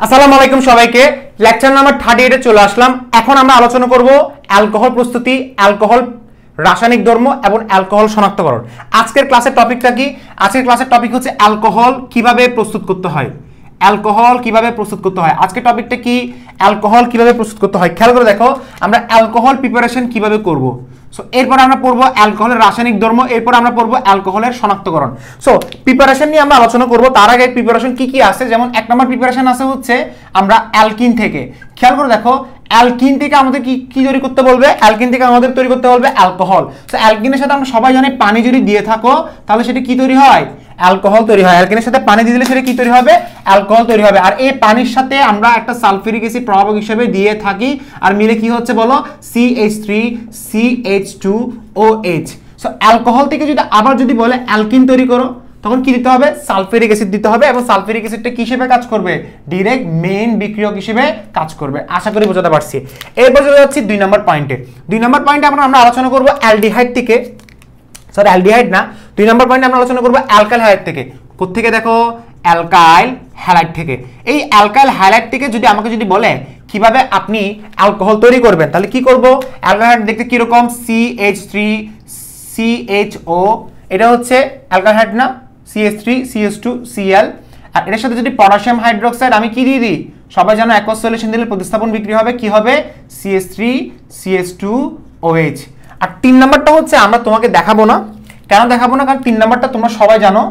আসসালামু আলাইকুম সবাইকে। লেকচার নাম্বার 38 এ চলে আসলাম। এখন আমরা আলোচনা করব অ্যালকোহল প্রস্তুতি, অ্যালকোহল রাসায়নিক ধর্ম এবং অ্যালকোহল শনাক্তকরণ। আজকের ক্লাসের টপিকটা কি? আজকের ক্লাসের টপিক হচ্ছে অ্যালকোহল কিভাবে প্রস্তুত করতে হয়। অ্যালকোহল কিভাবে প্রস্তুত করতে হয়, আজকের টপিকটা কি? অ্যালকোহল কিভাবে প্রস্তুত করতে হয়। খেয়াল করে দেখো, আমরা অ্যালকোহল প্রিপারেশন কিভাবে করব। সো এরপর আমরা পড়বো অ্যালকোহলের রাসায়নিক ধর্ম, এরপর আমরা পড়বো অ্যালকোহলের শনাক্তকরণ। সো প্রিপারেশন নিয়ে আমরা আলোচনা করব। তার আগে প্রিপারেশন কি কি আছে, যেমন এক নম্বর প্রিপারেশন আছে হচ্ছে আমরা অ্যালকিন থেকে। খেয়াল করে দেখো, অ্যালকিন থেকে আমাদের কি কি তৈরি করতে বলবে? অ্যালকিন থেকে আমাদের তৈরি করতে বলবে অ্যালকোহল। সো অ্যালকিনের সাথে আমরা সবাই জানি পানি যদি দিয়ে থাকো তাহলে সেটা কি তৈরি হয়? অ্যালকোহল তৈরি হয়। অ্যালকিনের সাথে পানি দিয়ে দিলে সেটা কি তৈরি হবে? অ্যালকোহল তৈরি হবে। আর এই পানির সাথে আমরা একটা সালফিউরিক অ্যাসিড প্রভাবক হিসেবে দিয়ে থাকি, আর মিলে কি হচ্ছে বলো? CH3CH2OH। সো অ্যালকোহল থেকে যদি আবার যদি বলে অ্যালকিন তৈরি করো, তখন কি দিতে হবে? সালফিউরিক অ্যাসিড দিতে হবে, এবং সালফিউরিক অ্যাসিডটা কি হিসেবে কাজ করবে? ডাইরেক্ট মেইন বিক্রিয়ক হিসেবে কাজ করবে। আশা করি বোঝাতে পারছি। এরপর চলে যাচ্ছি 2 নম্বর পয়েন্টে। 2 নম্বর পয়েন্টে আমরা আলোচনা করব অ্যালডিহাইড থেকে, সরি অ্যালডিহাইড না, 2 নম্বর পয়েন্টে আমরা আলোচনা করব অ্যালকাইল হ্যালাইড থেকে। কোত্থেকে দেখো? অ্যালকাইল হ্যালাইড থেকে। এই অ্যালকাইল হ্যালাইড থেকে যদি আমাকে যদি বলে কিভাবে আপনি অ্যালকোহল তৈরি করবেন, তাহলে কি করব? অ্যালকাইল হ্যালাইড দেখতে কি রকম? CH3CHO, এটা হচ্ছে অ্যালকাইল হ্যালাইড না? CH3CH2Cl। আর এর সাথে যদি পটাশিয়াম হাইড্রোক্সাইড আমি কি দিয়ে দিই, সবাই জানো অ্যাকোয়াস সলিউশন দিলে প্রতিস্থাপন বিক্রি হবে, কি হবে? CH3CH2OH। আর 3 নাম্বারটা হচ্ছে আমরা তোমাকে দেখাবো না। কেন দেখাবো না? কারণ 3 নাম্বারটা তোমরা সবাই জানো,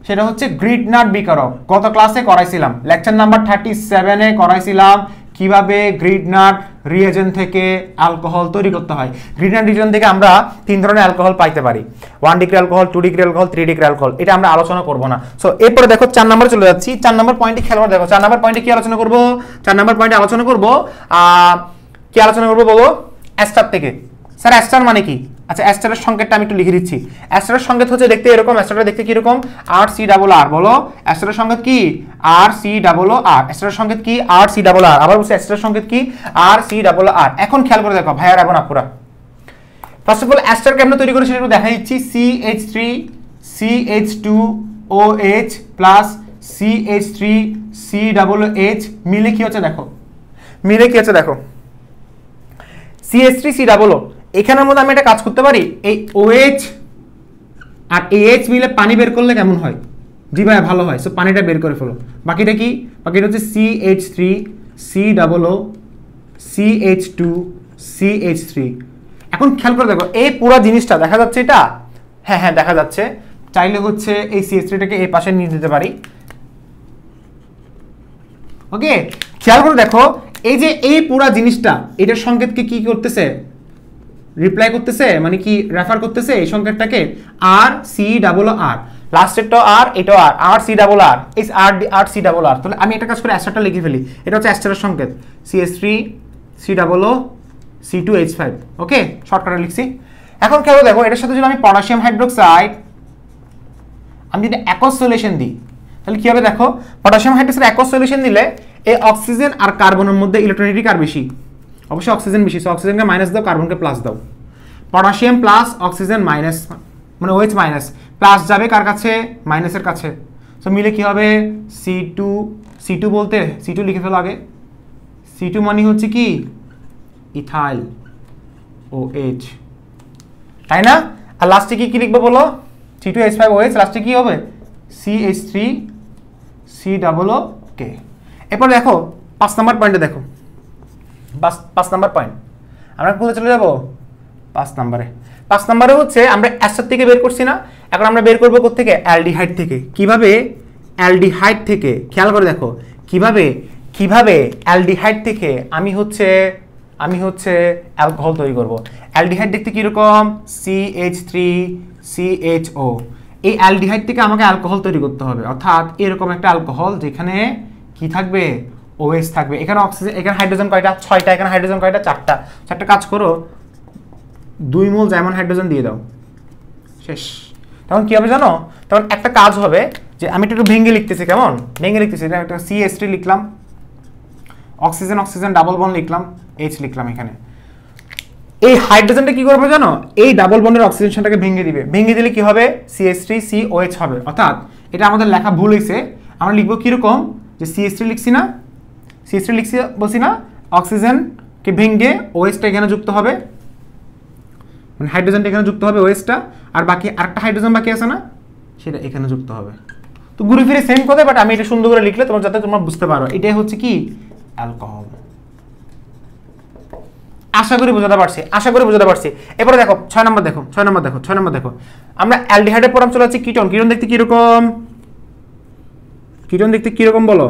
সেটা হচ্ছে গ্রিডনাট বিকারক। গত ক্লাসে করাইছিলাম, লেকচার নাম্বার 37 এ করাইছিলাম কিভাবে গ্রিডনাট রিয়েজেন্ট থেকে অ্যালকোহল তৈরি করতে হয়। গ্রিডনাট রিয়েজেন্ট থেকে আমরা 3 ধরনের অ্যালকোহল পাইতে পারি, 1 degree alcohol, 2 degree alcohol, 3 degree alcohol. এটা আমরা আলোচনা করব না। সো এরপরে দেখো 4 নম্বরে চলে যাচ্ছি। 4 নম্বর পয়েন্টে খেয়াল করে দেখো, 4 নম্বর পয়েন্টে কি আলোচনা করব? 4 নম্বর পয়েন্টে আলোচনা করব কি আলোচনা করব বলো? অ্যাস্টার থেকে। স্যার অ্যাস্টার মানে কি? আচ্ছা, অ্যাস্টারের সংকেতটা আমি একটু লিখে দিচ্ছি। অ্যাস্টারের সংকেত হচ্ছে দেখতে এরকম। অ্যাস্টারটা দেখতে কি রকম? RCRR। বলো, অ্যাস্টারের সংকেত কি? RCRR। অ্যাস্টারের সংকেত কি? RCRR। আবার বলছি, অ্যাস্টারের সংকেত কি? RCRR। এখন খেয়াল করে দেখো ভাইয়ার এবং আপুরা, ফার্স্ট অফ অল অ্যাস্টার কেমনে তৈরি করে সেটা একটু দেখা দিচ্ছি। CH3CH2OH প্লাস CH3COOH মিলে কি হচ্ছে দেখো, মিলে কি হচ্ছে দেখো, CH3COO। এখানের মধ্যে আমি একটা কাজ করতে পারি, এই OH আর AH মিলে পানি বের করলে কেমন হয়? জি ভাই ভালো হয়। সো পানিটা বের করে ফেলো। বাকিটা কি? বাকিটা হচ্ছে CH3COO CH2CH3। এখন খেয়াল করে দেখো, এই পুরো জিনিসটা দেখা যাচ্ছে এটা? হ্যাঁ হ্যাঁ দেখা যাচ্ছে। চাইলে হচ্ছে এই CH3টাকে এই পাশে নিয়ে যেতে পারি। ওকে, খেয়াল করে দেখো, এই যে এই পুরো জিনিসটা, এটার সংকেতকে কি করতেছে? রিপ্লাই করতেছে, মানে কি রেফার করতেছে এই সংকেতটাকে? RCRR। লাস্টেরটা আর, এটাও আর, RCRR। এই RCRR। তাহলে আমি একটা কাজ করে অ্যাস্টারটা লিখে ফেলি। এটা হচ্ছে অ্যাস্টারের সংকেত, CH3COO C2H5। ওকে, শর্টকাটে লিখছি। এখন খেয়াল দেখো, এটার সাথে যদি আমি পটাশিয়াম হাইড্রোক্সাইড আমি যদি অ্যাকোয়াস সলিউশন দিই, তাহলে কি হবে দেখো? পটাশিয়াম হাইড্রোক্সাইড অ্যাকোয়াস সলিউশন দিলে এই অক্সিজেন আর কার্বনের মধ্যে ইলেকট্রনিটি কার বেশি? অবশ্যই অক্সিজেন বেশি। সো অক্সিজেনকে মাইনাস দাও, কার্বনকে প্লাস দাও। পটাশিয়াম প্লাস, অক্সিজেন মাইনাস, মানে OH মাইনাস, প্লাস যাবে কার কাছে? মাইনাসের কাছে। সো মিলে কি হবে? C2 বলতে C2 লিখে ফেলো আগে। C2 মানে হচ্ছে কি? ইথাইল OH, তাই না? আর লাস্টে কি লিখবো বলো? C2H5OH। লাস্টে কি হবে? CH3COOK। এরপর দেখো 5 নম্বর পয়েন্টে দেখো, 5 নম্বর পয়েন্ট আমরা কোথায় চলে যাবো? 5 নম্বরে। 5 নম্বরে হচ্ছে আমরা অ্যাস্টার থেকে বের করছি না, এখন আমরা বের করবো কোত্থেকে? অ্যালডিহাইড থেকে। কিভাবে? অ্যালডিহাইড থেকে। খেয়াল করে দেখো কিভাবে অ্যালডিহাইড থেকে আমি হচ্ছে অ্যালকোহল তৈরি করব। অ্যালডিহাইড দেখতে কিরকম? CH3CHO। এই অ্যালডিহাইড থেকে আমাকে অ্যালকোহল তৈরি করতে হবে, অর্থাৎ এরকম একটা অ্যালকোহল যেখানে কি থাকবে? OH থাকবে। এখানে অক্সিজেন, এখানে হাইড্রোজেন কয়টা? 6টা। এখানে হাইড্রোজেন কয়টা? 4টা। একটা কাজ করো, 2 মোল যেমন হাইড্রোজেন দিয়ে দাও, শেষ। তখন কি হবে জানো? তখন একটা কাজ হবে যে আমি একটু ভেঙে লিখতেছি। কেমন ভেঙে লিখতেছি? একটা CH3 লিখলাম, অক্সিজেন ডাবল বন্ড লিখলাম, H লিখলাম। এখানে এই হাইড্রোজেনটা কি করবে জানো? এই ডাবল বন্ডের অক্সিজেনটাকে ভেঙে দিবে। ভেঙে দিলে কি হবে? CH3COH হবে। অর্থাৎ এটা আমাদের লেখা ভুল হয়েছে। আমরা লিখবো কিরকম? যে CH3 লিখছি না, CH3 লিখছি বলছি না, অক্সিজেনকে ভেঙে OH টা এখানে যুক্ত হবে, মানে হাইড্রোজেনটা এখানে যুক্ত হবে OH টা, আর বাকি আরেকটা হাইড্রোজেন বাকি আছে না, সেটা এখানে যুক্ত হবে। তো ঘুরে ফিরে সেম কথা, বাট আমি এটা সুন্দর করে লিখলে তোমার যাতে তোমরা বুঝতে পারো এটাই হচ্ছে কি অ্যালকোহল। আশা করি বোঝাতে পারছি। এরপরে দেখো 6 নম্বর দেখো আমরা অ্যালডিহাইডের পর চলে যাচ্ছি কিটোন। কিটোন দেখতে কিরকম বলো?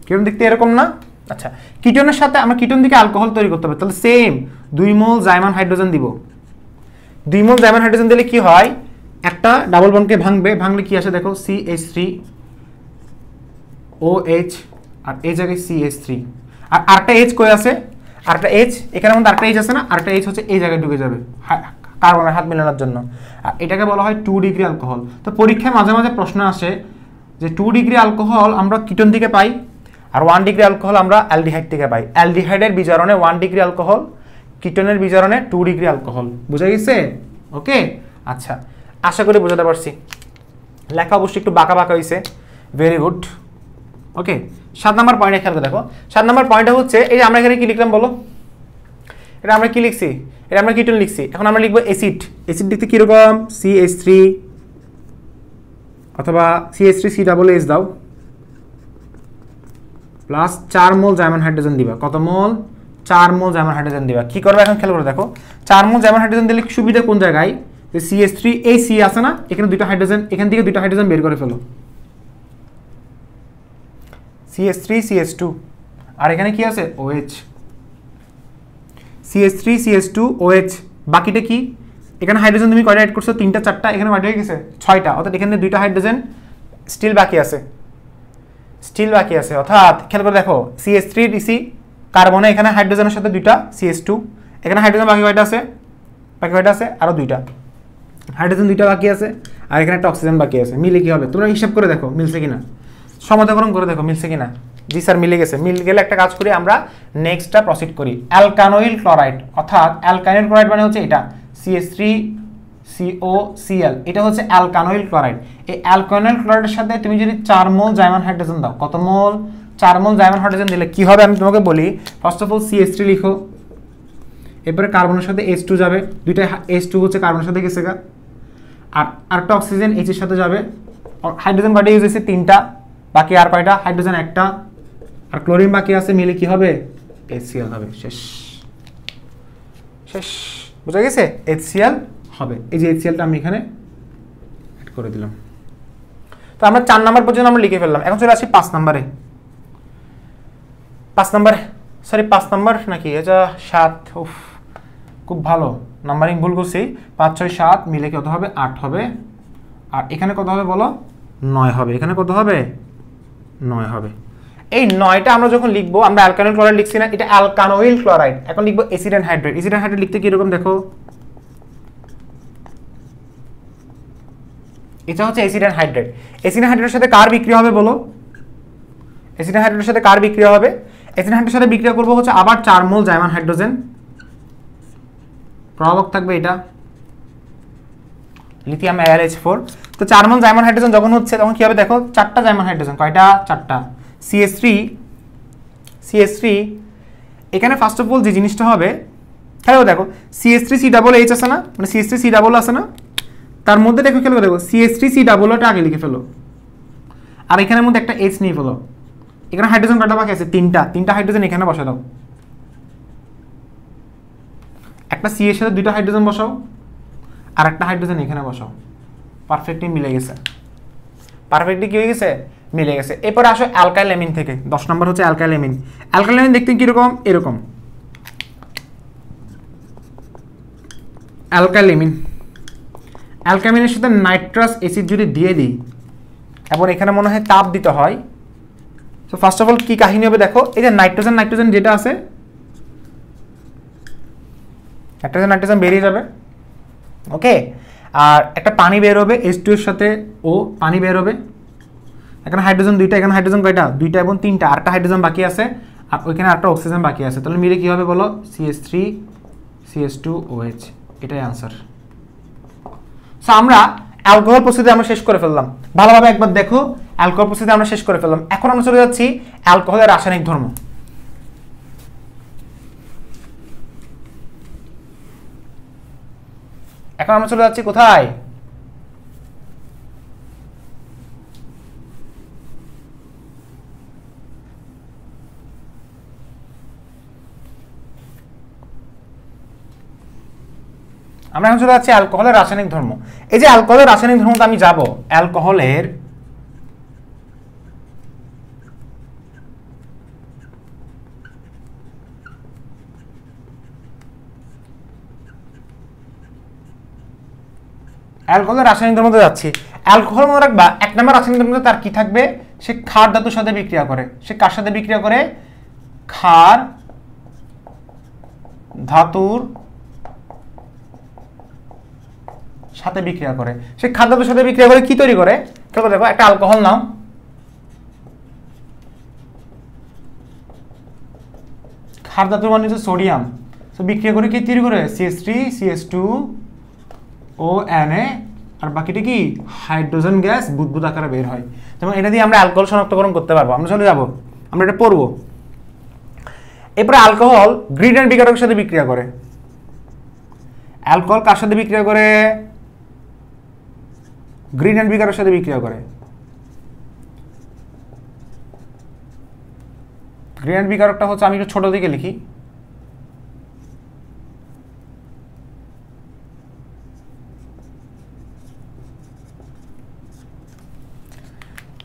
কিটোন দেখতে এরকম না? আচ্ছা, কিটোনের সাথে আমরা কিটোন থেকে অ্যালকোহল তৈরি করতে হবে, তাহলে সেম 2 মোল জাইমান হাইড্রোজেন দিব। 2 মোল জাইমান হাইড্রোজেন দিলে কি হয়, একটা ডাবল বন্ডকে ভাঙলে কি আসে দেখো, CH3 OH, আর এই জায়গায় CH3, আর আরেকটা H কই আছে, আরেকটা H এখানের মধ্যে আরেকটা H আছে না, আরেকটা H হচ্ছে এই জায়গায় ঢুকে যাবে কার্বনের হাত মেলানোর জন্য, আর এটাকে বলা হয় 2 ডিগ্রি অ্যালকোহল। তো পরীক্ষায় মাঝে মাঝে প্রশ্ন আসে যে 2 ডিগ্রি অ্যালকোহল আমরা কিটোন থেকে পাই, আর 1 ডিগ্রি অ্যালকোহল আমরা অ্যালডিহাইড থেকে পাই। অ্যালডিহাইডের বিজারণে 1 ডিগ্রি অ্যালকোহল, কিটোনের বিজারণে 2 ডিগ্রি অ্যালকোহল। বুঝা গেছে? ওকে, আচ্ছা, আশা করি বোঝাতে পারছি। লেখা অবশ্যই একটু বাঁকা হয়েছে, ভেরি গুড। ওকে, 7 নম্বর পয়েন্টে খেয়াল করে দেখো। 7 নম্বর পয়েন্টটা হচ্ছে এই যে আমরা এখানে কি লিখলাম বলো, এটা আমরা কি লিখছি, এটা আমরা কিটোন লিখছি, এখন আমরা লিখবো অ্যাসিড। অ্যাসিড দেখতে কিরকম, CH3 অথবা CH3CH দাও, প্লাস 4 মোল জাইমান হাইড্রোজেন দিবা। কত মোল? 4 মোল জাইমান হাইড্রোজেন দিবা। কি করবে এখন খেয়াল করে দেখো, 4 মোল জাইমান হাইড্রোজেন দিলে সুবিধা কোন জায়গায়, যে CH3 এই C আছে না, এখানে দুটো হাইড্রোজেন, এখান থেকে দুটো হাইড্রোজেন বের করে ফেলো, CH3 CH2, আর এখানে কি আছে OH, CH3 CH2 OH। বাকিটা কি, এখানে হাইড্রোজেন তুমি কয়টা অ্যাড করছো, 3টা 4টা, এখানে কয়টা হয়ে গেছে 6টা, অর্থাৎ এখানে দুইটা হাইড্রোজেন স্টিল বাকি আছে, অর্থাৎ খেয়াল করে দেখো CH3 DC কার্বনে এখানে হাইড্রোজেনের সাথে দুইটা CH2, এখানে হাইড্রোজেন বাকি কয়টা আছে, আরো দুইটা হাইড্রোজেন, দুইটা বাকি আছে, আর এখানে একটা অক্সিজেন বাকি আছে। মিলে কি হবে তোমরা হিসাব করে দেখো মিলছে কিনা, সমাধান করে দেখো মিলছে কিনা। জি স্যার মিলে গেছে। মিল গেলে একটা কাজ করি আমরা, নেক্সটটা প্রসিড করি। অ্যালকানোইল ক্লোরাইড, অর্থাৎ অ্যালকানোইল ক্লোরাইড মানে হচ্ছে এটা CH3COCl, এটা হচ্ছে অ্যালকানোইল ক্লোরাইড। এই অ্যালকানোইল ক্লোরাইডের সাথে তুমি যদি 4 মোল জাইমান হাইড্রোজেন দাও, কত মোল, 4 মোল জাইমান হাইড্রোজেন দিলে কি হবে আমি তোমাকে বলি। ফার্স্ট অফ অল CH3 লিখো, এরপরে কার্বনের সাথে H2 যাবে, দুইটা H2 হচ্ছে কার্বনের সাথে গেছে গা, আর আরেকটা অক্সিজেন H এর সাথে যাবে। হাইড্রোজেন কয়টা ইউজ হয়েছে, 3টা, বাকি আর কয়টা, হাইড্রোজেন একটা, আর ক্লোরিন বাকি আছে, মিলে কি হবে, HCl হবে। শেষ, বুঝা গেছে, HCl হবে। এই যে HClটা আমি এখানে অ্যাড করে দিলাম। তো আমরা 4 নাম্বার পর্যন্ত আমরা লিখে ফেললাম। এখন চলে আসি 5 নাম্বারে। 5 নাম্বার নাকি এটা 7, উফ খুব ভালো নাম্বারিং ভুল করছি। 5 6 7 মিলে কত হবে, 8 হবে। আর এখানে কত হবে বলো, 9 হবে। এখানে কত হবে, 9 হবে। এই 9টা আমরা যখন লিখবো, আমরা অ্যালকানোইল ক্লোরাইড লিখছি না, এটা অ্যালকানোইল ক্লোরাইড। এখন লিখবো acid anhydride. Acid anhydride লিখতে কি রকম দেখো, এটা হচ্ছে অ্যাসিড এন্ড হাইড্রেট। অ্যাসিড এন্ড হাইড্রেটের সাথে কার বিক্রিয়া হবে বলো, অ্যাসিড এন্ড হাইড্রেটের সাথে কার বিক্রিয়া হবে, অ্যাসিড এন্ড হাইড্রেটের সাথে বিক্রিয়া করবো হচ্ছে আবার 4 মোল জাইমান হাইড্রোজেন, প্রভাবক থাকবে এটা লিথিয়াম AlH4। তো 4 মোল জাইমান হাইড্রোজেন যখন হচ্ছে তখন কি হবে দেখো, 4টা জাইমান হাইড্রোজেন, কয়টা, 4টা। CH3 এখানে ফার্স্ট অফ অল যে জিনিসটা হবে, তাহলে দেখো CH3CH আছে না, মানে CH3C আছে না, তার মধ্যে দেখো খেলো দেখো CH3C টা আগে লিখে ফেলো, আর এখানের মধ্যে একটা H নিয়ে ফেলো। এখানে হাইড্রোজেন কয়টা বাকি আছে, 3টা হাইড্রোজেন এখানে বসা দাও, একটা C এর সাথে 2টা হাইড্রোজেন বসাও, আর একটা হাইড্রোজেন এখানে বসাও। পারফেক্টলি মিলে গেছে, কি হয়ে গেছে, মিলে গেছে। এরপরে আসো অ্যালকাইল অ্যামিন থেকে। 10 নম্বর হচ্ছে অ্যালকাইল অ্যামিন। অ্যালকাইল অ্যামিন দেখতে কিরকম, এরকম অ্যালকাইল অ্যামিনের সাথে নাইট্রাস অ্যাসিড যদি দিয়ে দিই, এবং এখানে মনে হয় তাপ দিতে হয়। তো ফার্স্ট অফ অল কি কাহিনী হবে দেখো, এই যে নাইট্রোজেন যেটা আছে, নাইট্রোজেন বেরিয়ে যাবে, ওকে, আর একটা পানি বের হবে, H2 এর সাথে ও পানি বের হবে। এখানে হাইড্রোজেন 2টা, এখানে হাইড্রোজেন কয়টা, 2টা এবং 3টা, আরেকটা হাইড্রোজেন বাকি আছে, আর ওইখানে আরেকটা অক্সিজেন বাকি আছে। তাহলে মিলে কি হবে বলো, CH3CH2OH, এটাই আনসার। সো আমরা অ্যালকোহল প্রস্তুতি আমরা শেষ করে ফেললাম, ভালোভাবে একবার দেখো। অ্যালকোহল প্রস্তুতি আমরা শেষ করে ফেললাম। এখন আমরা চলে যাচ্ছি অ্যালকোহলের রাসায়নিক ধর্ম। এখন আমরা চলে যাচ্ছি কোথায়? আমরা এখন চলে যাচ্ছি অ্যালকোহলের রাসায়নিক ধর্ম। এই যে অ্যালকোহলের রাসায়নিক ধর্মতে আমি যাব, অ্যালকোহলের রাসায়নিক ধর্মতে যাচ্ছি। অ্যালকোহল মনে রাখবা, 1 নম্বর রাসায়নিক ধর্মতে তার কি থাকবে? সে ক্ষার ধাতুর সাথে বিক্রিয়া করে। সে কার সাথে বিক্রিয়া করে? ক্ষার ধাতুর সাথে বিক্রিয়া করে। সে ক্ষার ধাতুর সাথে বিক্রিয়া করে কি তৈরি করে? দেখো, একটা অ্যালকোহল নাও, ক্ষার ধাতুর মানে হচ্ছে সোডিয়াম। তো বিক্রিয়া করে কি তৈরি করে? CH3 CH2 ও Na, আর বাকিটা কি? হাইড্রোজেন গ্যাস বুদবুদ আকারে বের হয়। যেমন এটা দিয়ে আমরা অ্যালকোহল শনাক্তকরণ করতে পারবো। আমরা চলে যাব, আমরা এটা পড়বো। এরপরে অ্যালকোহল গ্রিডেন্ট বিকারকের সাথে বিক্রিয়া করে। অ্যালকোহল কার সাথে বিক্রিয়া করে? গ্রিডেন্ট বিকারকের সাথে বিক্রিয়া করে। গ্রিডেন্ট বিকারকটা হচ্ছে, আমি একটু ছোট দিকে লিখি,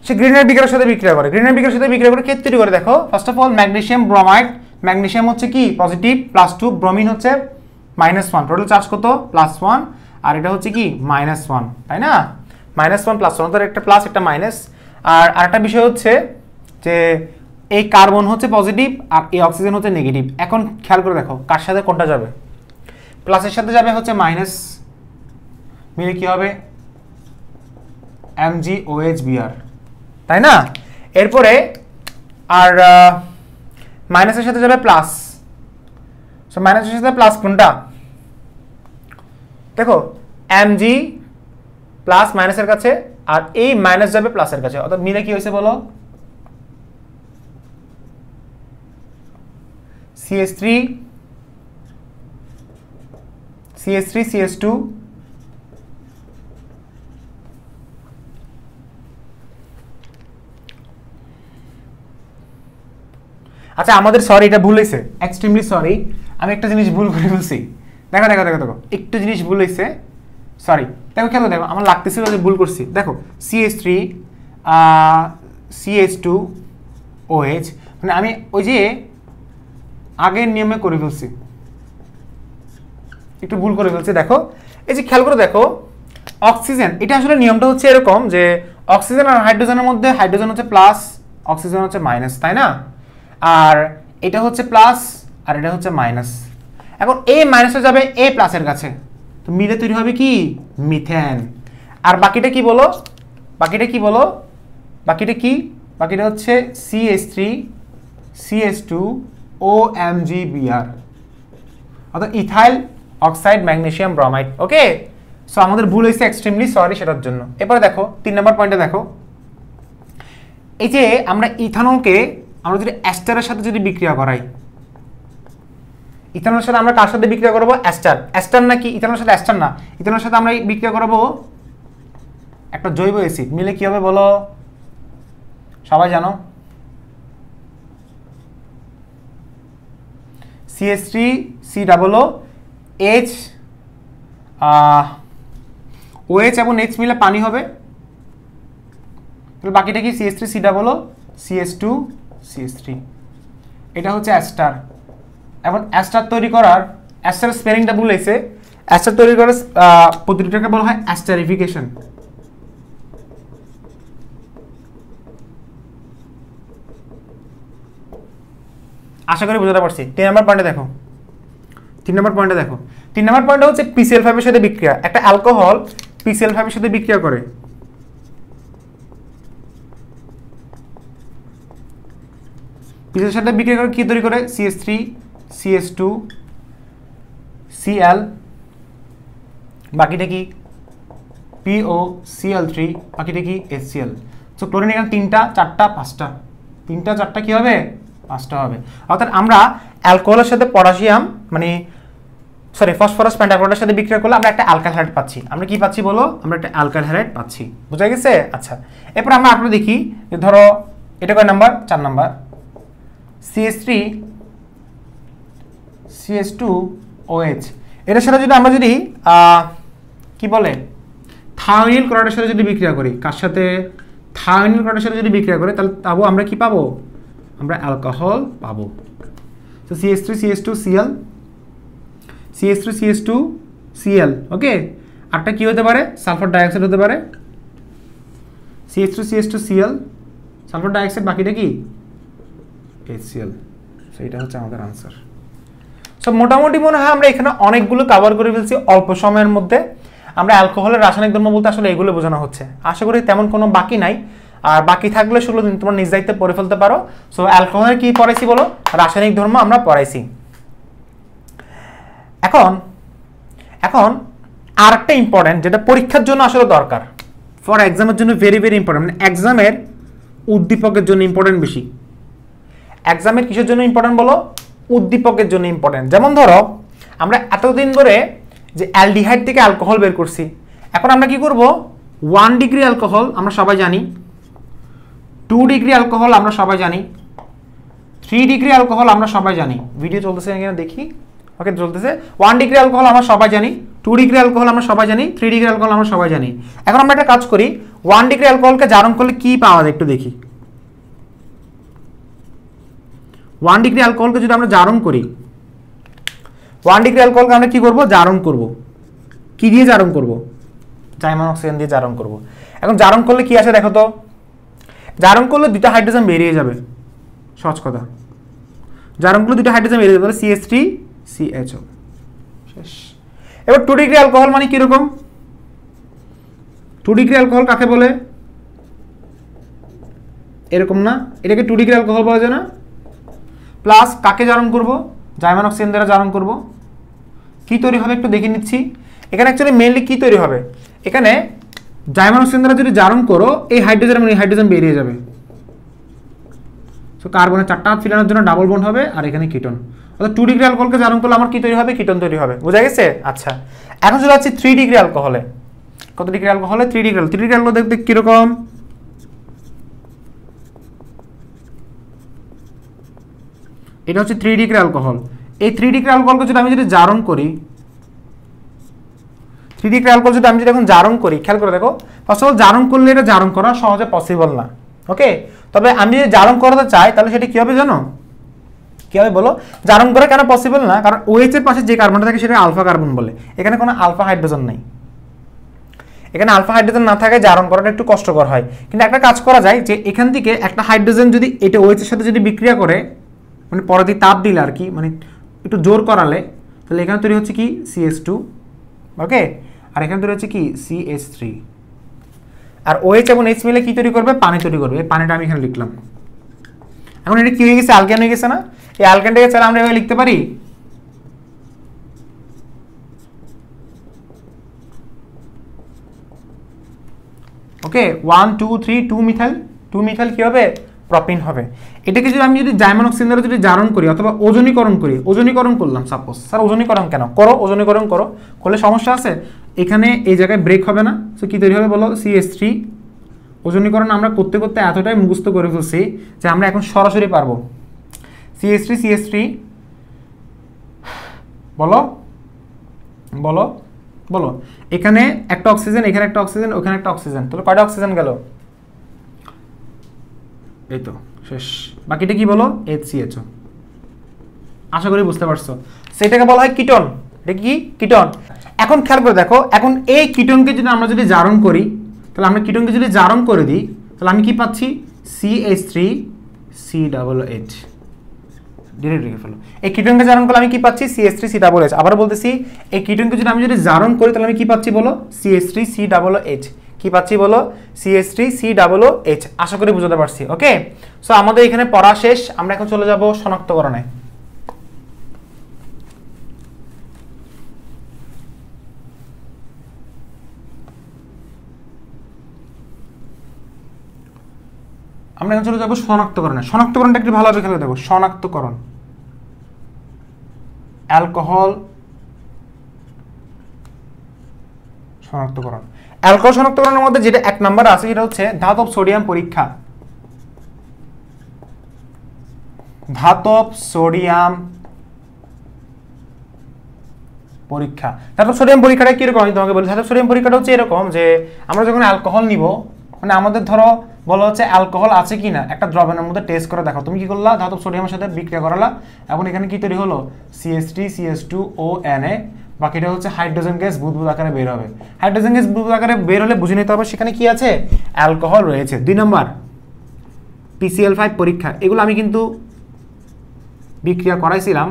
সে গ্রিডেন্ট বিকারের সাথে বিক্রিয়া করে। গ্রিডেন্ট বিকারের সাথে বিক্রিয়া করে কে তৈরি করে? দেখো, first of all magnesium bromide. Magnesium হচ্ছে কি? পজিটিভ +2, ব্রোমিন হচ্ছে -1। টোটাল চার্জ কত? +1। আর এটা হচ্ছে কি? -1, তাই না? -1 +1, অর্থাৎ একটা প্লাস একটা মাইনাস। আর আরেকটা বিষয় হচ্ছে যে এই কার্বন হচ্ছে পজিটিভ আর এই অক্সিজেন হচ্ছে নেগেটিভ। এখন খেয়াল করে দেখো কার সাথে কোনটা যাবে? প্লাসের সাথে যাবে হচ্ছে মাইনাস, মিলে কি হবে? MgOH, তাই না? এরপরে আর মাইনাসের সাথে যাবে প্লাস। সো মাইনাসের সাথে প্লাস কোনটা? দেখো, Mg প্লাস মাইনাসের কাছে, আর এই মাইনাস যাবে প্লাসের কাছে, অর্থাৎ মিলে কি হয়েছে বলো? CH3 CH2 আচ্ছা, আমাদের সরি, এটা ভুল হয়েছে, এক্সট্রিমলি সরি, আমি একটা জিনিস ভুল করে ফেলছি। দেখো দেখো দেখো দেখো, একটু জিনিস ভুল হয়েছে, সরি। দেখো খেলো, দেখো আমার লাগতেছিল যে ভুল করছি। দেখো CH3 CH2OH, মানে আমি ওই যে আগের নিয়মে করে ফেলছি, একটু ভুল করে ফেলছি। দেখো এই যে খেয়াল করে দেখো, অক্সিজেন, এটা আসলে নিয়মটা হচ্ছে এরকম যে অক্সিজেন আর হাইড্রোজেনের মধ্যে হাইড্রোজেন হচ্ছে প্লাস, অক্সিজেন হচ্ছে মাইনাস, তাই না? আর এটা হচ্ছে প্লাস আর এটা হচ্ছে মাইনাস। এখন এই মাইনাসটা যাবে এ প্লাসের কাছে, তো মিলে তৈরি হবে কি? মিথেন। আর বাকিটা কি বলো? বাকিটা কি বলো? বাকিটা কি? বাকিটা হচ্ছে CH3 CH2OMgBr, অর্থাৎ ইথাইল অক্সাইড ম্যাগনেসিয়াম ব্রোমাইড। ওকে, সো আমাদের ভুল হয়েছে, এক্সট্রিমলি সরি সেটার জন্য। এরপরে দেখো 3 নম্বর পয়েন্টে দেখো, এই যে আমরা ইথানলকে আমরা যদি অ্যাস্টারের সাথে যদি বিক্রিয়া করাই, ইথানলের সাথে আমরা কার সাথে বিক্রিয়া করবো? অ্যাস্টার। অ্যাস্টার নাকি ইথানলের সাথে? অ্যাস্টার না, ইথানলের সাথে আমরা বিক্রিয়া করবো একটা জৈব অ্যাসিড, মিলে কি হবে বলো? সবাই জানো, CH3 COOH, OH এবং H মিলে পানি হবে। বাকিটা কি? CH3 COO CH2 CH3, এটা হচ্ছে অ্যাস্টার। এখন অ্যাস্টার তৈরি করার, অ্যাস্টার স্পেলিংটা ভুল হয়েছে, অ্যাস্টার তৈরি করার পদ্ধতিটাকে বলা হয় অ্যাস্টারিফিকেশন। আশা করি বুঝতে পারছি। 3 নম্বর পয়েন্টে দেখো, 3 নম্বর পয়েন্টে দেখো, 3 নম্বর পয়েন্টে হচ্ছে PCl5 এর সাথে বিক্রিয়া। একটা অ্যালকোহল PCl5 এর সাথে বিক্রিয়া করে, পিসের সাথে বিক্রিয়া করে কি তৈরি করে? CH3 CH2 Cl, বাকিটা কি? POCl3, বাকিটা কি HCl। সো ক্লোরিন এখানে 3টা 4টা 5টা, 3টা 4টা কি হবে 5টা হবে। অর্থাৎ আমরা অ্যালকোহলের সাথে পটাশিয়াম মানে সরি ফসফরাস পেন্টাক্লোরাইডের সাথে বিক্রিয়া করলে আমরা একটা অ্যালকাইল হ্যালাইড পাচ্ছি। আমরা কি পাচ্ছি বলো, আমরা একটা অ্যালকাইল হ্যালাইড পাচ্ছি। বুঝা গেছে? আচ্ছা, এরপর আমরা আপনারা দেখি যে ধরো এটা কয় নাম্বার, 4 নাম্বার, CH3CH2OH, এটার সাথে যদি আমরা যদি কি বলে থায়োনিল ক্লোরাইডের সাথে যদি বিক্রিয়া করি, কার সাথে থায়োনিল ক্লোরাইডের সাথে যদি বিক্রিয়া করি তাহলে তাও আমরা কি পাবো, আমরা অ্যালকোহল পাবো। তো CH3CH2Cl, CH3CH2Cl, ওকে। আরটা কি হতে পারে, সালফার ডাইঅক্সাইড হতে পারে, CH3CH2Cl সালফার ডাইঅক্সাইড, বাকিটা কি HCl। সো এটা হচ্ছে আমাদের আনসার। সো মোটামুটি মনে হয় আমরা এখানে অনেকগুলো কভার করে ফেলছি অল্প সময়ের মধ্যে। আমরা অ্যালকোহলের রাসায়নিক ধর্ম বলতে আসলে এগুলো বোঝানো হচ্ছে। আশা করি তেমন কোনো বাকি নাই, আর বাকি থাকলে সেগুলো তোমরা নিজ দায়িত্বে পড়ে ফেলতে পারো। সো অ্যালকোহলের কি পড়াইছি বলো, রাসায়নিক ধর্ম আমরা পড়াইছি। এখন আর একটা ইম্পর্টেন্ট যেটা পরীক্ষার জন্য আসলে দরকার, ফর এক্সামের জন্য ভেরি ভেরি ইম্পর্টেন্ট, মানে এক্সামের উদ্দীপকের জন্য ইম্পর্টেন্ট বেশি। এক্সামের কিসের জন্য ইম্পর্টেন্ট বলো, উদ্দীপকের জন্য ইম্পর্টেন্ট। যেমন ধরো আমরা এতদিন ধরে যে অ্যালডিহাইড থেকে অ্যালকোহল বের করছি, এখন আমরা কি করব, 1 ডিগ্রি অ্যালকোহল আমরা সবাই জানি, 2 ডিগ্রি অ্যালকোহল আমরা সবাই জানি, 3 ডিগ্রি অ্যালকোহল আমরা সবাই জানি। ভিডিও চলতেছে এখানে দেখি, ওকে চলতেছে। 1 ডিগ্রি অ্যালকোহল আমরা সবাই জানি, 2 ডিগ্রি অ্যালকোহল আমরা সবাই জানি, 3 ডিগ্রি অ্যালকোহল আমরা সবাই জানি। এখন আমরা একটা কাজ করি, 1 ডিগ্রি অ্যালকোহলকে জারণ করলে কি পাওয়া যায় একটু দেখি। 1 ডিগ্রি অ্যালকোহলকে যদি আমরা জারণ করি, 1 ডিগ্রি অ্যালকোহলকে আমরা কি করব, জারণ করব। কি দিয়ে জারণ করব, জাইমান অক্সিজেন দিয়ে জারণ করব। এখন জারণ করলে কি আসে দেখো তো, জারণ করলে 2টা হাইড্রোজেন বেরিয়ে যাবে, সহজ কথা। জারণ করলে 2টা হাইড্রোজেন বেরিয়ে যাবে, CH3CHO শেষ। এবার 2 ডিগ্রি অ্যালকোহল মানে কিরকম, 2 ডিগ্রি অ্যালকোহল কাকে বলে, এরকম না, এটাকে 2 ডিগ্রি অ্যালকোহল বলা যায় না। প্লাস কাকে জারণ করব, জাইমান অক্সিজেন দ্বারা জারণ করব। কি তৈরি হবে একটু দেখে নিচ্ছি। এখানে অ্যাকচুয়ালি মেইনলি কি তৈরি হবে, এখানে জাইমান অক্সিজেন দ্বারা যদি জারণ করো এই হাইড্রোজেন এবং এই হাইড্রোজেন বেরিয়ে যাবে। সো কার্বনের 4টা হাত ফিলানোর জন্য ডাবল বন্ড হবে, আর এখানে কিটোন। অর্থাৎ 2 ডিগ্রি অ্যালকোহলকে জারণ করলে আমার কি তৈরি হবে, কিটোন তৈরি হবে। বোঝা গেছে? আচ্ছা, এখন চলে যাচ্ছি 3 ডিগ্রি অ্যালকোহলে। কত ডিগ্রি অ্যালকোহলে, 3 ডিগ্রি। 3 ডিগ্রি অ্যালকোহল দেখতে কিরকম, এটা হচ্ছে 3 ডিগ্রি অ্যালকোহল। এই 3 ডিগ্রি অ্যালকোহলকে যদি আমি জারণ করি, 3 ডিগ্রি অ্যালকোহল যদি আমি এখন জারণ করি, খেয়াল করে দেখো, ফার্স্ট অফ অল জারণ করলে এটা জারণ করা সহজে পসিবল না, ওকে। তবে আমি যদি জারণ করতে চাই তাহলে সেটা কি হবে জানো, কি হবে বলো, জারণ করা কেন পসিবল না, কারণ OH এর পাশে যে কার্বনটা থাকে সেটা আলফা কার্বন বলে, এখানে কোনো আলফা হাইড্রোজেন নেই। এখানে আলফা হাইড্রোজেন না থাকায় জারণ করাটা একটু কষ্টকর হয়। কিন্তু একটা কাজ করা যায় যে এখান থেকে একটা হাইড্রোজেন যদি এটা OH এর সাথে যদি বিক্রিয়া করে, মানে পরবর্তী তাপ দিলে আর কি, মানে একটু জোর করালে, তাহলে এখানে তৈরি হচ্ছে কি CH2, ওকে, আর এখানে তৈরি হচ্ছে কি CH3। আর OH এবং H মিলে কি তৈরি করবে, পানি তৈরি করবে। এই পানিটা আমি এখানে লিখলাম। এখন এটা কি হয়ে গেছে, অ্যালকেন হয়ে গেছে না। এই অ্যালকেনটাকে চাইলে আমরা এভাবে লিখতে পারি, ওকে, 1 2 3 2 মিথাইল, 2 মিথাইল কি হবে, প্রপিন হবে। এটাকে যদি আমি জাইমান অক্সিজেন দ্বারা যদি জারণ করি অথবা ওজনীকরণ করি, ওজনীকরণ করলাম সাপোজ, স্যার ওজনীকরণ কেন করো, ওজনীকরণ করো, করলে সমস্যা আছে, এখানে এই জায়গায় ব্রেক হবে না। সো কি তৈরি হবে বলো, CH3। ওজনীকরণ আমরা করতে করতে এতটাই মুখস্থ করে ফেলছি যে আমরা এখন সরাসরি পারবো। CH3 বলো বলো বলো, এখানে একটা অক্সিজেন, এখানে একটা অক্সিজেন, ওখানে একটা অক্সিজেন, তাহলে কয়টা অক্সিজেন গেল, এই তো শেষ। বাকিটা কি বলো, HCHO। আশা করি বুঝতে পারছো। সেটাকে বলা হয় কিটোন। এটা কি কিটোন। এখন খেয়াল করে দেখো, এখন এই কিটোনকে যদি আমরা জারণ করি, তাহলে আমরা কিটোনকে যদি জারণ করে দিই, তাহলে আমি কি পাচ্ছি, CH3COOH। ডিরেক্ট লিখে ফেলো। এই কিটোনকে জারণ করলে আমি কি পাচ্ছি, CH3COOH। আবার বলতেছি, এই কিটোনকে যদি আমি জারণ করি তাহলে আমি কি পাচ্ছি বলো, CH3COOH। কি পাচ্ছি বলো, CH3COOH। আশা করি বুঝতে পারছি, ওকে। সো আমাদের এখানে পড়া শেষ, আমরা এখন চলে যাব শনাক্তকরণে। আমরা এখন চলে যাবো শনাক্তকরণে। শনাক্তকরণটা একটু ভালোভাবে খেলে দেখো। শনাক্তকরণ, অ্যালকোহল শনাক্তকরণ। অ্যালকোহল শনাক্তকরণের মধ্যে যেটা 1 নম্বর আছে সেটা হচ্ছে ধাতব সোডিয়াম পরীক্ষা। ধাতব সোডিয়াম পরীক্ষা। ধাতব সোডিয়াম পরীক্ষাটা কিরকম আমি তোমাকে বলি। ধাতব সোডিয়াম পরীক্ষাটা হচ্ছে এরকম যে আমরা যখন অ্যালকোহল নিব, মানে আমাদের ধরো বলা হচ্ছে অ্যালকোহল আছে কিনা একটা দ্রবণের মধ্যে টেস্ট করে দেখো। তুমি কি করলা, ধাতব সোডিয়ামের সাথে বিক্রিয়া করালা, এখন এখানে কি তৈরি হলো, CH3 CH2O Na, বাকিটা হচ্ছে হাইড্রোজেন গ্যাস বুদবুদ আকারে বের হবে। হাইড্রোজেন গ্যাস বুদবুদ আকারে বের হলে বুঝে নিতে হবে সেখানে কি আছে, অ্যালকোহল রয়েছে। 2 নম্বর PCl5 পরীক্ষা। এগুলো আমি কিন্তু বিক্রিয়া করাইছিলাম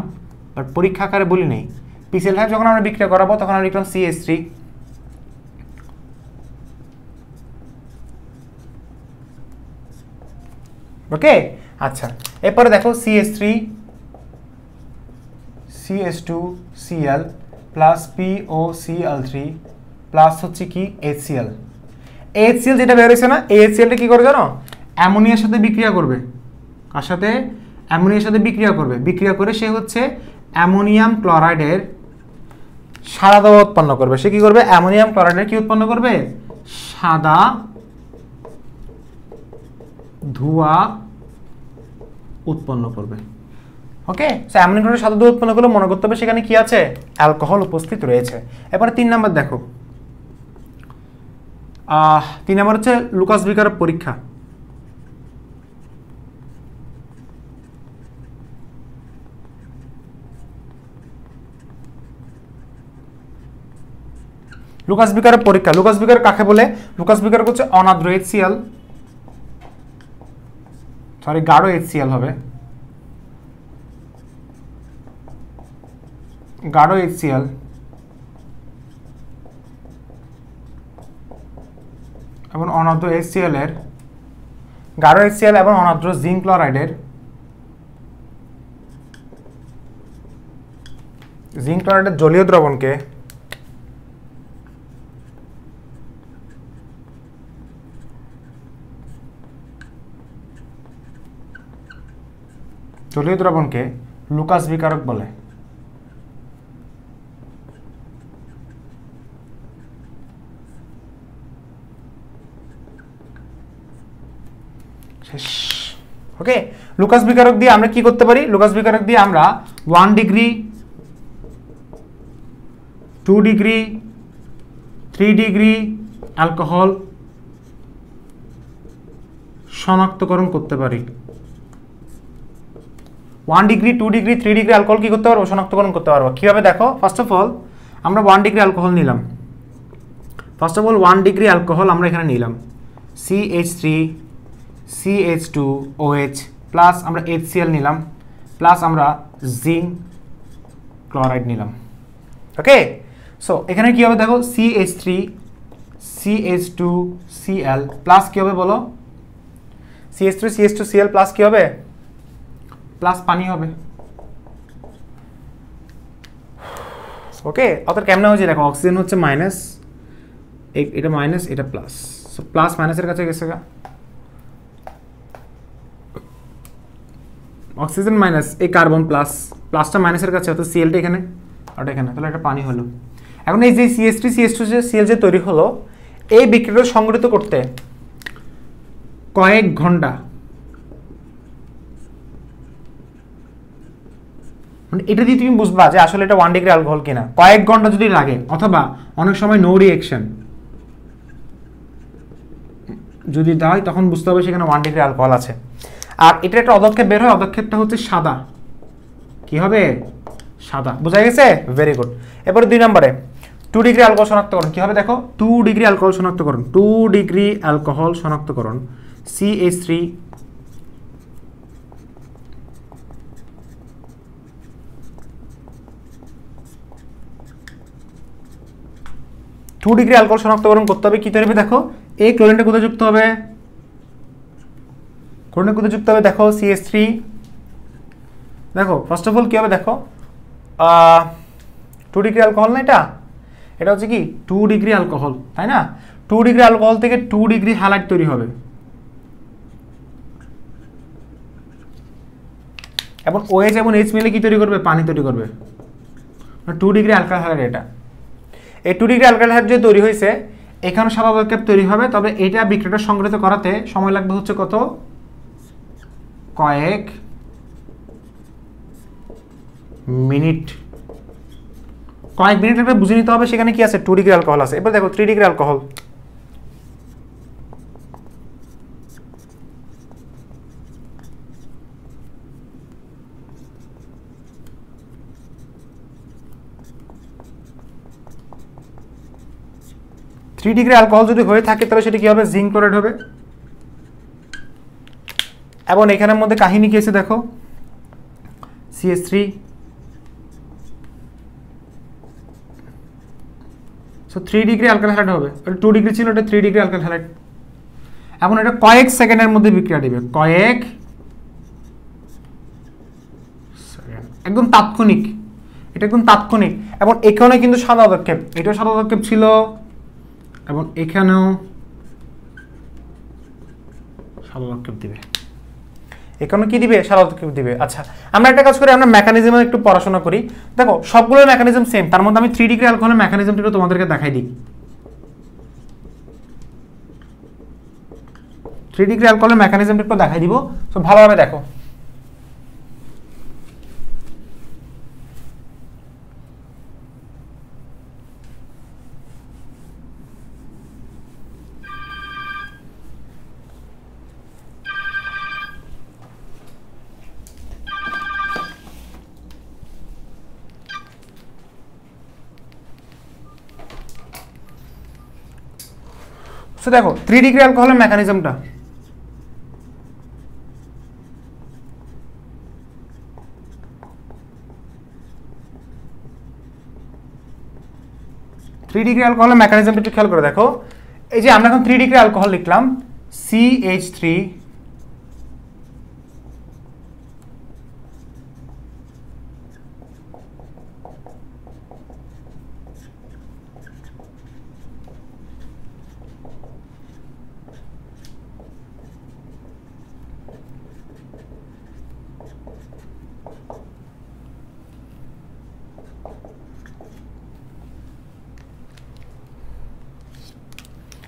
বাট পরীক্ষা আকারে বলি নেই। PCl5 যখন আমরা বিক্রিয়া করাবো তখন আমরা লিখলাম CH3, ওকে। আচ্ছা, এরপরে দেখো CH3 CH2Cl plus POCl3 plus হচ্ছে কি HCl। HCl যেটা বের হয়েছে না, এই HClটা কি করে জানো, অ্যামোনিয়ার সাথে বিক্রিয়া করবে। কার সাথে, অ্যামোনিয়ার সাথে বিক্রিয়া করবে। বিক্রিয়া করে সে হচ্ছে অ্যামোনিয়াম ক্লোরাইডের সাদা ধোঁয়া উৎপন্ন করবে। সে কি করবে, অ্যামোনিয়াম ক্লোরাইডের কি উৎপন্ন করবে, সাদা ধোঁয়া উৎপন্ন করবে। ওকে, সো অ্যামোনিয়াম ক্লোরাইডের সাদা ধোঁয়া উৎপন্ন করলে মনে করতে হবে সেখানে কি আছে, অ্যালকোহল উপস্থিত রয়েছে। এবারে 3 নম্বর দেখো, 3 নম্বর হচ্ছে লুকাস বিকারক পরীক্ষা। লুকাস বিকারক পরীক্ষা। লুকাস বিকারক কাকে বলে, লুকাস বিকারক হচ্ছে অনার্দ্র HCl, সরি গাঢ় HCl হবে, গাঢ় HCl এবং অনার্দ্র HCl এর, গাঢ় HCl এবং অনার্দ্র জিঙ্ক ক্লোরাইডের, জিঙ্ক ক্লোরাইডের জলীয় দ্রবণকে লুকাস বিকারক বলে। ওকে, লুকাস বিকারক দিয়ে আমরা কি করতে পারি, লুকাস বিকারক দিয়ে আমরা 1 ডিগ্রি 2 ডিগ্রি 3 ডিগ্রি অ্যালকোহল শনাক্তকরণ করতে পারি। 1 ডিগ্রি 2 ডিগ্রি 3 ডিগ্রি অ্যালকোহল কি করতে পারবো, শনাক্তকরণ করতে পারবো। কিভাবে দেখো, ফার্স্ট অফ অল আমরা 1 ডিগ্রি অ্যালকোহল নিলাম। First of all 1 degree alcohol আমরা এখানে নিলাম, CH3 CH2OH প্লাস আমরা HCl নিলাম, প্লাস আমরা জিঙ্ক ক্লোরাইড নিলাম। ওকে, সো এখানে কি হবে দেখো, CH3 CH2Cl প্লাস কি হবে বলো, CH3 CH2Cl প্লাস কি হবে, প্লাস পানি হবে। ওকে, অর্থাৎ কেমন হচ্ছে দেখো, অক্সিজেন হচ্ছে মাইনাস, এটা মাইনাস এটা প্লাস, সো প্লাস মাইনাসের কাছে গেছে গা, অক্সিজেন মাইনাস এই কার্বন প্লাস, প্লাসটা মাইনাসের কাছে, অর্থাৎ সিএলটা এখানে আর এখানে, তাহলে এটা পানি হলো। এখন এই যে CH3 CH2Cl যে তৈরি হলো, এই বিক্রিয়াটা সংগঠিত করতে কয়েক ঘন্টা, মানে এটা দিয়ে তুমি বুঝবা যে আসলে এটা 1 ডিগ্রি অ্যালকোহল কিনা। কয়েক ঘন্টা যদি লাগে, অথবা অনেক সময় নো রিঅ্যাকশন যদি দেয় তখন বুঝতে হবে সেখানে 1 ডিগ্রি অ্যালকোহল আছে। আর এটা একটা অদক্ষেপ বের হয়, অদক্ষেপটা হচ্ছে সাদা, কি হবে, সাদা। বোঝা গেছে, ভেরি গুড। এরপরে 2 নম্বরে 2 ডিগ্রি অ্যালকোহল শনাক্তকরণ। কি হবে দেখো, 2 ডিগ্রি অ্যালকোহল শনাক্তকরণ, 2 ডিগ্রি অ্যালকোহল শনাক্তকরণ, CH3 2 ডিগ্রি অ্যালকোহল শনাক্তকরণ করতে হবে। কি তৈরি হবে দেখো, এই ক্লোরিনটা কোথায় যুক্ত হবে, ক্লোরিনটা কোথায় যুক্ত হবে দেখো, CH3, দেখো ফার্স্ট অফ অল কি হবে দেখো, 2 ডিগ্রি অ্যালকোহল না, এটা হচ্ছে কি 2 ডিগ্রি অ্যালকোহল, তাই না। 2 ডিগ্রি অ্যালকোহল থেকে 2 ডিগ্রি হ্যালাইড তৈরি হবে, এবং OH এবং H মিলে কি তৈরি করবে? পানি তৈরি করবে। 2 ডিগ্রি অ্যালকাইল হ্যালাইড এটা। এই 2 ডিগ্রি অ্যালকাইল হ্যালাইড যে তৈরি হয়েছে, এখানে সাদা তরল তৈরি হবে, তবে এটা বিক্রিয়াটা সংঘটিত করাতে সময় লাগবে হচ্ছে কত? কয়েক মিনিট। কয়েক মিনিট একটা বুঝে নিতে হবে সেখানে কি আছে? 2 ডিগ্রি অ্যালকোহল আছে। এবার দেখো 3 degree alcohol. Three degree alcohol যদি হয়ে থাকে তাহলে সেটা কি হবে? জিঙ্ক ক্লোরাইড হবে। এবং এখানের মধ্যে কাহিনী কি আছে দেখো, CH3, so 3 degree alkyl halide হবে। এটা 2 ডিগ্রি ছিল, এটা 3 ডিগ্রি অ্যালকাইল হ্যালাইড। এখন এটা কয়েক সেকেন্ডের মধ্যে বিক্রিয়া দিবে, কয়েক সেকেন্ড, একদম তাৎক্ষণিক। এটা একদম তাৎক্ষণিক। এবং এখানে কিন্তু সাদা পদক্ষেপ, এটাও সাদা পদক্ষেপ ছিল, এবং এখানেও সাদা পদক্ষেপ দিবে। এখানে কি দিবে? সাদা পদক্ষেপ দিবে। আচ্ছা, আমরা একটা কাজ করি, আমরা মেকানিজমে একটু পড়াশোনা করি। দেখো সবগুলোর মেকানিজম সেম, তার মধ্যে আমি 3 ডিগ্রি অ্যালকোহলের মেকানিজমটা একটু তোমাদেরকে দেখাই দিই। 3 ডিগ্রি অ্যালকোহলের মেকানিজমটা একটু দেখাই দিব, সো ভালোভাবে দেখো। সো দেখো 3 ডিগ্রি অ্যালকোহলের মেকানিজমটা, থ্রি ডিগ্রি অ্যালকোহলের মেকানিজমটা একটু খেয়াল করে দেখো। এই যে আমরা এখন 3 ডিগ্রি অ্যালকোহল লিখলাম, CH3,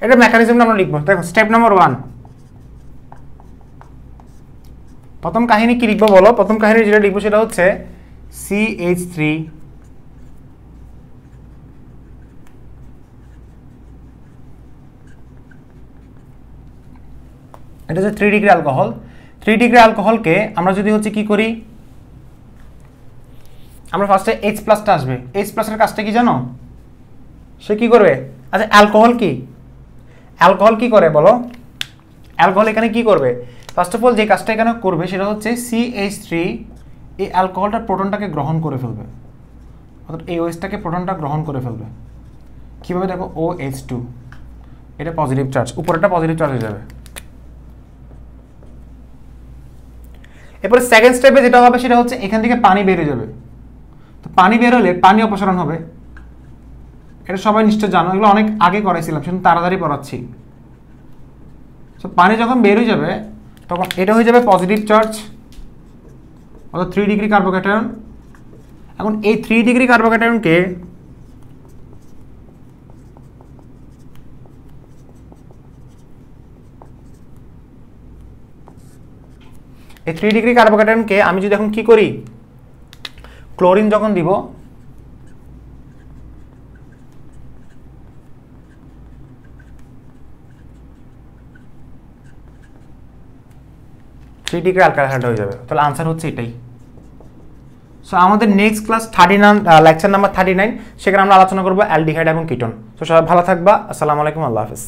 এটা মেকানিজমটা আমরা লিখবো। দেখো স্টেপ নাম্বার 1, প্রথম কাহিনী কি লিখবো বলো? প্রথম কাহিনী যেটা লিখবো সেটা হচ্ছে CH3, এটা হচ্ছে 3 ডিগ্রি অ্যালকোহল। 3 ডিগ্রি অ্যালকোহলকে আমরা যদি হচ্ছে কি করি, আমরা ফার্স্টে H প্লাসটা আসবে। H প্লাসের কাজটা কি জানো? সে কি করবে? আচ্ছা, অ্যালকোহল কি, অ্যালকোহল কি করে বলো? অ্যালকোহল এখানে কি করবে? ফার্স্ট অফ অল যে কাজটা এখানে করবে সেটা হচ্ছে CH3 এই অ্যালকোহলটার প্রোটনটাকে গ্রহণ করে ফেলবে, অর্থাৎ এই OH-টাকে প্রোটনটা গ্রহণ করে ফেলবে। কীভাবে? দেখো OH2, এটা পজিটিভ চার্জ, উপরেরটা পজিটিভ চার্জ হয়ে যাবে। এরপরে সেকেন্ড স্টেপে যেটা হবে সেটা হচ্ছে এখান থেকে পানি বেরিয়ে যাবে। তো পানি বের হলে পানি অপসারণ হবে, এটা সবাই নিশ্চয় জানো, এগুলো অনেক আগে করাইছিলাম, শুধু তাড়াতাড়ি পড়াচ্ছি। সো পানি যখন বের হয়ে যাবে তখন এটা হয়ে যাবে পজিটিভ চার্জ, অর্থাৎ 3 ডিগ্রি কার্বোক্যাটায়ন। এখন এই 3 ডিগ্রি কার্বোক্যাটায়নকে এই 3 ডিগ্রি কার্বোক্যাটায়নকে আমি যদি এখন কি করি, ক্লোরিন যখন দিব, থ্রি ডিগ্রি অ্যালকাইল হ্যালাইড হয়ে যাবে। তাহলে আনসার হচ্ছে এটাই। সো আমাদের নেক্সট ক্লাস 39 লেকচার নাম্বার 39, সেখানে আমরা আলোচনা করবো অ্যালডিহাইড এবং কিটোন। তো সবাই ভালো থাকবা। আসসালামু আলাইকুম, আল্লাহ হাফেজ।